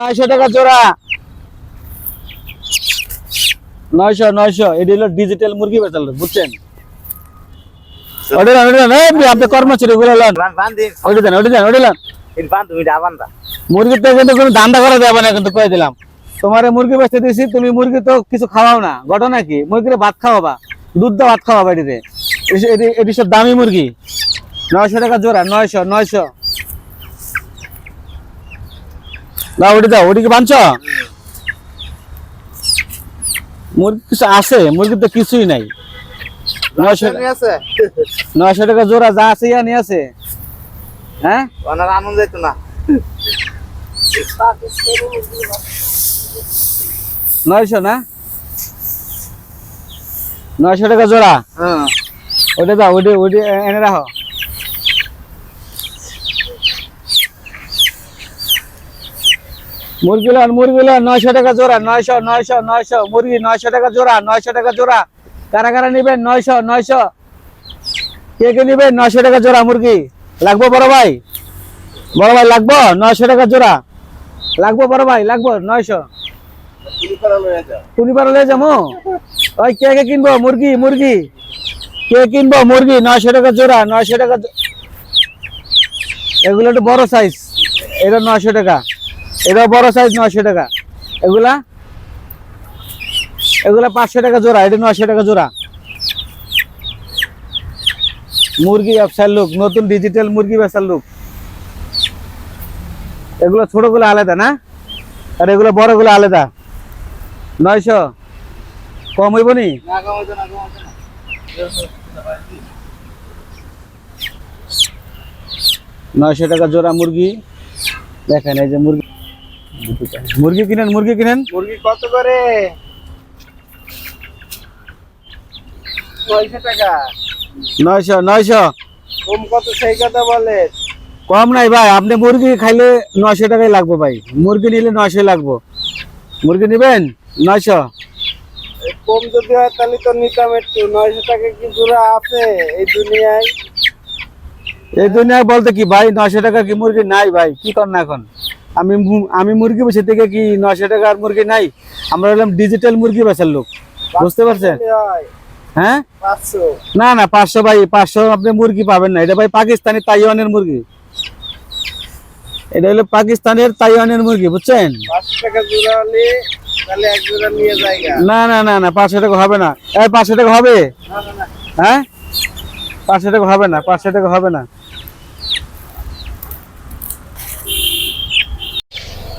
900 টাকা জোড়া 900 এটি হলো ডিজিটাল মুরগি বেচাল বুঝছেন আপনি কর্মচারী গুলো মুরগির তো কিন্তু কোনো ধান্দা করা যাবে না কিন্তু কয়ে দিলাম তোমার মুরগি বেচতে দিয়েছি তুমি মুরগি তো কিছু খাওয়াও না ঘটনা কি মুরগির ভাত খাওয়াবা দুধ দা ভাত খাওয়াবা এটিতে এটি সব দামি মুরগি 900 টাকা জোড়া 900 দাও ওটি দাও ওটি কি বাঞ্চ মুরগি কিছু আছে মুরগি তো কিছুই নাই 900 টাকা জোড়া যা আছে ইয়া নিয়ে আছে হ্যাঁ ওনার আনন্দ যাইতো না 900 না 900 টাকা জোড়া হ্যাঁ ওটা দাও ওটি এনে রাখো মুরগি 900 টাকা জোড়া 900 মুরগি 900 টাকা জোড়া 900 টাকা জোড়া কারা কারা নেবেন 900 কে নেবেন 900 টাকা জোড়া মুরগি লাগবো বড় ভাই লাগবো 900 টাকা জোড়া লাগবো বড় ভাই লাগবো 900 কুড়ি পারা লয়ে যাবো ওই কে কিনবো মুরগি কে কিনবো মুরগি 900 টাকা জোড়া 900 টাকা এগুলো একটু বড় সাইজ এটা 900 টাকা এটা বড় সাইজ 900 টাকা এগুলা 500 টাকা জোড়া এটা 900 টাকা জোড়া মুরগি ব্যবসার লোক নতুন ডিজিটাল মুরগি ব্যবসার লোক এগুলো ছোটগুলো আলাদা না আর এগুলো বড়গুলো আলাদা 900 কম হইব নি না কম হইতো না 900 টাকা জোড়া মুরগি দেখেন এই যে মুরগি কিনেন মুরগি কত করে 900 টাকা 900 কম কত সেই কথা বলে কম নাই ভাই আপনি মুরগি খাইলে 900 টাকাই লাগবে ভাই মুরগি নিলে 900 লাগবে মুরগি নেবেন 900 কম যদি হয় তাহলে তো নিতাম একটু 900 টাকা কি জোড়া আছে এই দুনিয়ায় বলতে কি ভাই 900 টাকা কি মুরগি নাই ভাই কি করেন এখন আমি মুরগি বেচে থেকে কি 900 টাকার মুরগি নাই আমরা হলাম ডিজিটাল মুরগি বেচার লোক বুঝতে পারছেন হ্যাঁ 500 না 500 ভাই 500 আপনি মুরগি পাবেন না এটা ভাই পাকিস্তানি তাইওয়ানের মুরগি এটা হলো পাকিস্তানের তাইওয়ানের মুরগি বুঝছেন 500 টাকা জোড়া হলে তাহলে এক জোড়া নিয়ে যায়গা না 500 টাকা হবে না এই 500 টাকা হবে না হ্যাঁ 500 টাকা হবে না 500 টাকা হবে না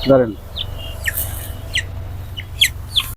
ধরেন